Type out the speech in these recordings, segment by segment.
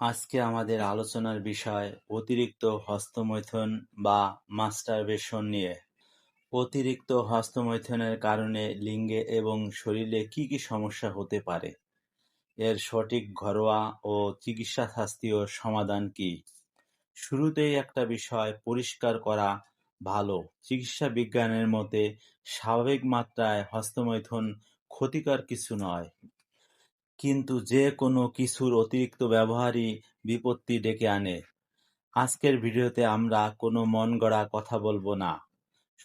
আজকে আমাদের আলোচনার বিষয় অতিরিক্ত হস্তমৈথুন বা মাস্টারবেশন নিয়ে। অতিরিক্ত হস্তমৈথুনের কারণে লিঙ্গে এবং শরীরে কি কি সমস্যা হতে পারে, এর সঠিক ঘরোয়া ও চিকিৎসাশাস্ত্রীয় সমাধান কি? শুরুতেই একটা বিষয় পরিষ্কার করা ভালো। চিকিৎসা বিজ্ঞানের মতে স্বাভাবিক মাত্রায় হস্তমৈথুন ক্ষতিকর কিছু নয়, কিন্তু যে কোনো কিছুর অতিরিক্ত ব্যবহারই বিপত্তি ডেকে আনে। আজকের ভিডিওতে আমরা কোনো মনগড়া কথা বলবো না,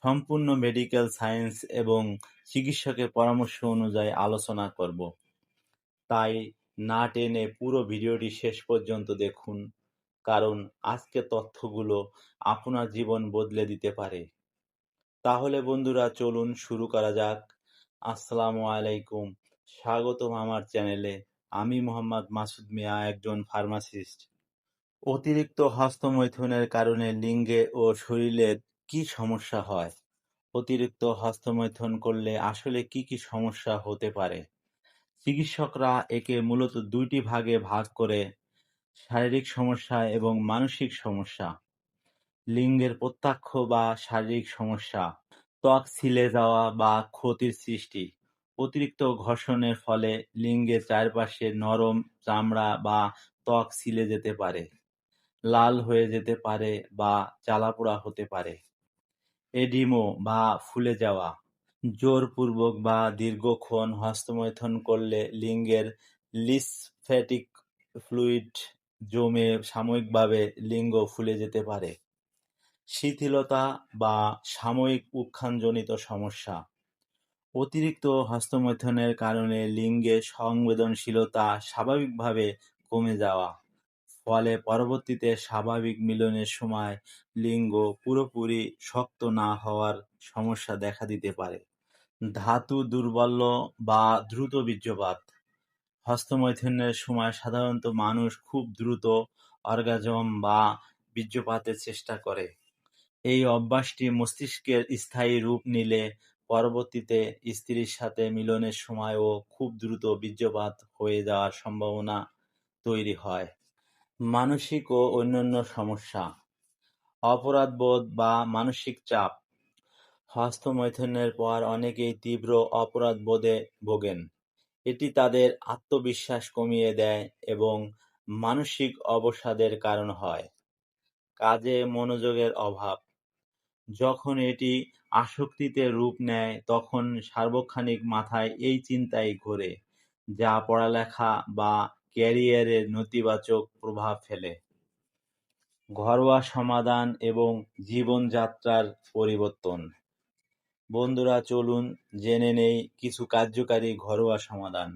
সম্পূর্ণ মেডিকেল সায়েন্স এবং চিকিৎসকের পরামর্শ অনুযায়ী আলোচনা করব। তাই না টেনে পুরো ভিডিওটি শেষ পর্যন্ত দেখুন, কারণ আজকের তথ্যগুলো আপনার জীবন বদলে দিতে পারে। তাহলে বন্ধুরা, চলুন শুরু করা যাক। আসসালামু আলাইকুম, স্বাগতম আমার চ্যানেলে। আমি মোহাম্মদ মাসুদ মিয়া, একজন ফার্মাসিস্ট। অতিরিক্ত হস্তমৈথুনের কারণে লিঙ্গে ও শরীরে কি সমস্যা হয়? অতিরিক্ত হস্তমৈথুন করলে আসলে কি কি সমস্যা হতে পারে? চিকিৎসকরা একে মূলত দুইটি ভাগে ভাগ করে: শারীরিক সমস্যা এবং মানসিক সমস্যা। লিঙ্গের প্রত্যক্ষ বা শারীরিক সমস্যা: ত্বক ছিলে যাওয়া বা ক্ষতির সৃষ্টি। অতিরিক্ত ঘর্ষণের ফলে লিঙ্গের চারপাশে নরম চামড়া বা ত্বক ছিলে যেতে পারে, লাল হয়ে যেতে পারে বা জ্বালাপোড়া হতে পারে। এডিমো বা ফুলে যাওয়া: জোরপূর্বক বা দীর্ঘক্ষণ হস্তমৈথুন করলে লিঙ্গের লিম্ফ্যাটিক ফ্লুইড জমে সাময়িকভাবে লিঙ্গ ফুলে যেতে পারে। শিথিলতা বা সাময়িক উত্থানজনিত সমস্যা: অতিরিক্ত হস্তমৈথুনের কারণে লিঙ্গের সংবেদনশীলতা স্বাভাবিকভাবে কমে যাওয়া, ফলে পরবর্তীতে স্বাভাবিক মিলনের সময় লিঙ্গ পুরোপুরি শক্ত না হওয়ার সমস্যা দেখা দিতে পারে। ধাতু দুর্বল্য বা দ্রুত বীর্যপাত: হস্তমৈথুনের সময় সাধারণত মানুষ খুব দ্রুত অর্গাজম বা বীর্যপাতের চেষ্টা করে। এই অভ্যাসটি মস্তিষ্কের স্থায়ী রূপ নিলে পরবর্তীতে স্ত্রীর সাথে মিলনের সময়ও খুব দ্রুত বীর্যপাত হয়ে যাওয়ার সম্ভাবনা তৈরি হয়। মানসিক ও অন্যান্য সমস্যা: অপরাধবোধ বা মানসিক চাপ: হস্তমৈথুনের পর অনেকেই তীব্র অপরাধবোধে ভোগেন। এটি তাদের আত্মবিশ্বাস কমিয়ে দেয় এবং মানসিক অবসাদের কারণ হয়। কাজে মনোযোগের অভাব: যখন এটি আসক্তিতে রূপ নেয় তখন সার্বক্ষণিক মাথায় এই চিন্তাই ঘোরে, যা পড়ালেখা বা ক্যারিয়ারে নেতিবাচক প্রভাব ফেলে। ঘরোয়া সমাধান এবং জীবনযাত্রার পরিবর্তন: বন্ধুরা, চলুন জেনে নেই কিছু কার্যকারী ঘরোয়া সমাধান।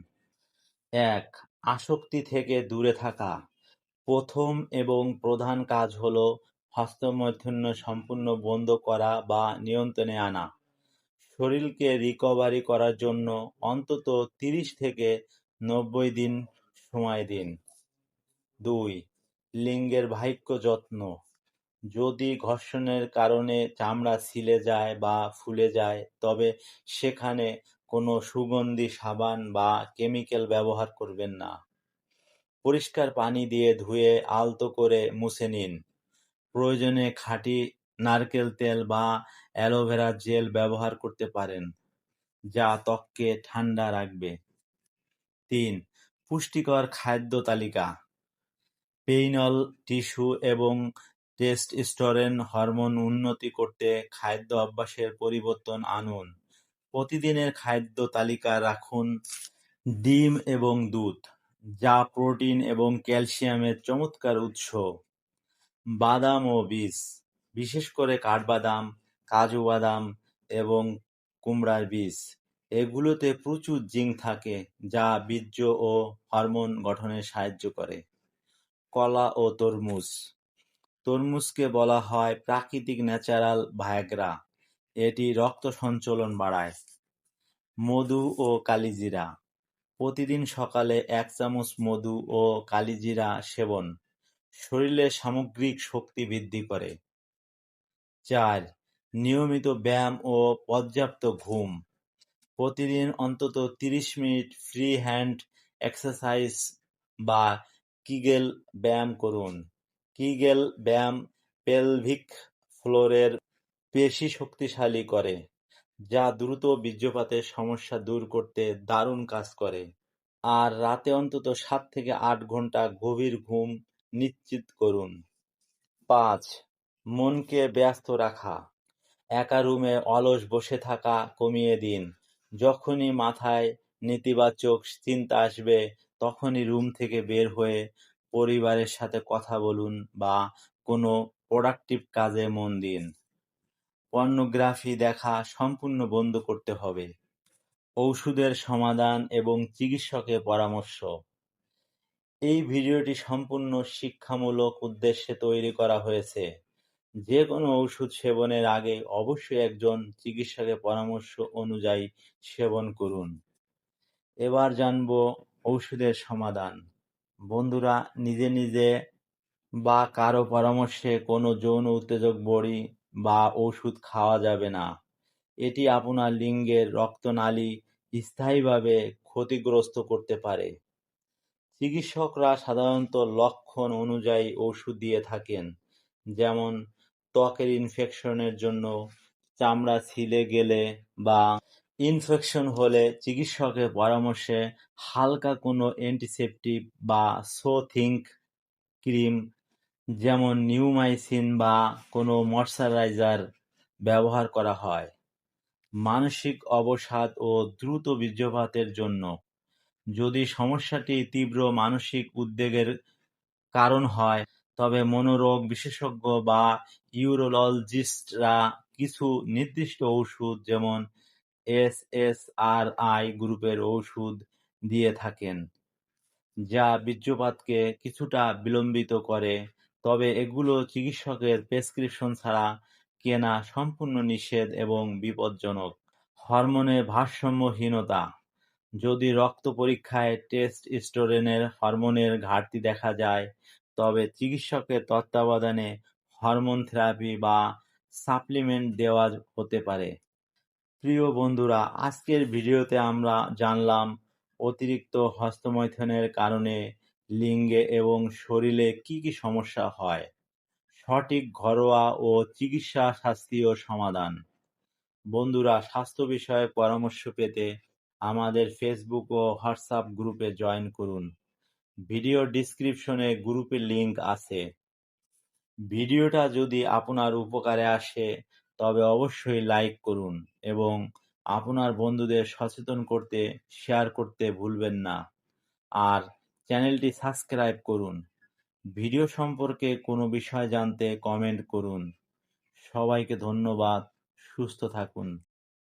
১. আসক্তি থেকে দূরে থাকা। প্রথম এবং প্রধান কাজ হল হস্তমৈথুন সম্পূর্ণ বন্ধ করা বা নিয়ন্ত্রণে আনা। শরীরকে রিকভারি করার জন্য অন্তত ৩০ থেকে ৯০ দিন সময় দিন। ২. লিঙ্গের বাহ্যিক যত্ন: যদি ঘর্ষণের কারণে চামড়া ছিলে যায় বা ফুলে যায়, তবে সেখানে কোনো সুগন্ধি সাবান বা কেমিক্যাল ব্যবহার করবেন না। পরিষ্কার পানি দিয়ে ধুয়ে আলতো করে মুছে নিন। প্রয়োজনে খাঁটি নারকেল তেল বা অ্যালোভেরা জেল ব্যবহার করতে পারেন, যা ত্বককে ঠান্ডা রাখবে। ৩. পুষ্টিকর খাদ্য তালিকা: পেইনল টিস্যু এবং টেস্টোস্টেরন হরমোন উন্নতি করতে খাদ্য অভ্যাসের পরিবর্তন আনুন। প্রতিদিনের খাদ্য তালিকা রাখুন ডিম এবং দুধ, যা প্রোটিন এবং ক্যালসিয়ামের চমৎকার উৎস। বাদাম ও বীজ, বিশেষ করে কাঠবাদাম, কাজু বাদাম এবং কুমড়ার বীজ, এগুলোতে প্রচুর জিঙ্ক থাকে, যা বীর্য ও হরমোন গঠনে সাহায্য করে। কলা ও তরমুজ: তরমুজকে বলা হয় প্রাকৃতিক ন্যাচারাল ভায়াগ্রা, এটি রক্ত সঞ্চালন বাড়ায়। মধু ও কালিজিরা: প্রতিদিন সকালে ১ চামচ মধু ও কালিজিরা সেবন শরীরের সামগ্রিক শক্তি বৃদ্ধি করে। ৪. নিয়মিত ব্যায়াম ও পর্যাপ্ত ঘুম: প্রতিদিন অন্তত ৩০ মিনিট ফ্রি হ্যান্ড এক্সারসাইজ বা কিগেল ব্যায়াম করুন। কিগেল ব্যায়াম পেলভিক ফ্লোরের পেশি শক্তিশালী করে, যা দ্রুত বীর্যপাতের সমস্যা দূর করতে দারুণ কাজ করে। আর রাতে অন্তত 7 থেকে 8 ঘন্টা গভীর ঘুম নিশ্চিত করুন। 5. মনকে ব্যস্ত রাখা। একা রুমে অলস বসে থাকা কমিয়ে দিন। যখনই মাথায় নেতিবাচক চিন্তা আসবে, তখনই রুম থেকে বের হয়ে পরিবারের সাথে কথা বলুন বা কোনো প্রোডাক্টিভ কাজে মন দিন। পর্নোগ্রাফি দেখা সম্পূর্ণ বন্ধ করতে হবে। ওষুধের সমাধান এবং চিকিৎসকের পরামর্শ। এই ভিডিওটি সম্পূর্ণ শিক্ষামূলক উদ্দেশ্যে তৈরি করা হয়েছে। যে কোনো ওষুধ সেবনের আগে অবশ্যই একজন চিকিৎসকের পরামর্শ অনুযায়ী সেবন করুন। এবার জানব ওষুধের সমাধান। বন্ধুরা, নিজে নিজে বা কারো পরামর্শে কোনো যৌন উত্তেজক বড়ি বা ওষুধ খাওয়া যাবে না। এটি আপনার লিঙ্গের রক্তনালী স্থায়ীভাবে ক্ষতিগ্রস্ত করতে পারে। চিকিৎসকরা সাধারণত লক্ষণ অনুযায়ী ওষুধ দিয়ে থাকেন, যেমন ত্বকের ইনফেকশনের জন্য, চামড়া ছিলে গেলে বা ইনফেকশন হলে চিকিৎসকের পরামর্শে হালকা কোনো অ্যান্টিসেপটিক বা সোথিং ক্রিম যেমন নিউমাইসিন বা কোনো ময়শ্চারাইজার ব্যবহার করা হয়। মানসিক অবসাদ ও দ্রুত বীর্যপাতের জন্য, যদি সমস্যাটি তীব্র মানসিক উদ্বেগের কারণ হয়, তবে মনোরোগ বিশেষজ্ঞ বা ইউরোলজিস্টরা কিছু নির্দিষ্ট ওষুধ যেমন এসএসআরআই গ্রুপের ওষুধ দিয়ে থাকেন, যা বীর্যপাতকে কিছুটা বিলম্বিত করে, তবে এগুলো চিকিৎসকের প্রেসক্রিপশন ছাড়া কেনা সম্পূর্ণ নিষেধ এবং বিপজ্জনক। হরমোনের ভারসাম্যহীনতা। যদি রক্ত পরীক্ষায় টেস্টোস্টেরনের হরমোনের ঘাটতি দেখা যায়, তবে চিকিৎসকের তত্ত্বাবধানে হরমোন থেরাপি বা সাপ্লিমেন্ট দেওয়া হতে পারে। প্রিয় বন্ধুরা, আজকের ভিডিওতে আমরা জানলাম অতিরিক্ত হস্তমৈথুনের কারণে লিঙ্গে এবং শরীরে কি কি সমস্যা হয়, সঠিক ঘরোয়া ও চিকিৎসা শাস্ত্রীয় সমাধান। বন্ধুরা, স্বাস্থ্য বিষয়ক পরামর্শ পেতে আমাদের ফেসবুক ও হোয়াটসঅ্যাপ গ্রুপে জয়েন করুন। ভিডিও ডিসক্রিপশনে গ্রুপের লিংক আছে। ভিডিওটা যদি আপনার উপকারে আসে তবে অবশ্যই লাইক করুন এবং আপনার বন্ধুদের সচেতন করতে শেয়ার করতে ভুলবেন না। আর চ্যানেলটি সাবস্ক্রাইব করুন। ভিডিও সম্পর্কে কোনো বিষয় জানতে কমেন্ট করুন। সবাইকে ধন্যবাদ। সুস্থ থাকুন।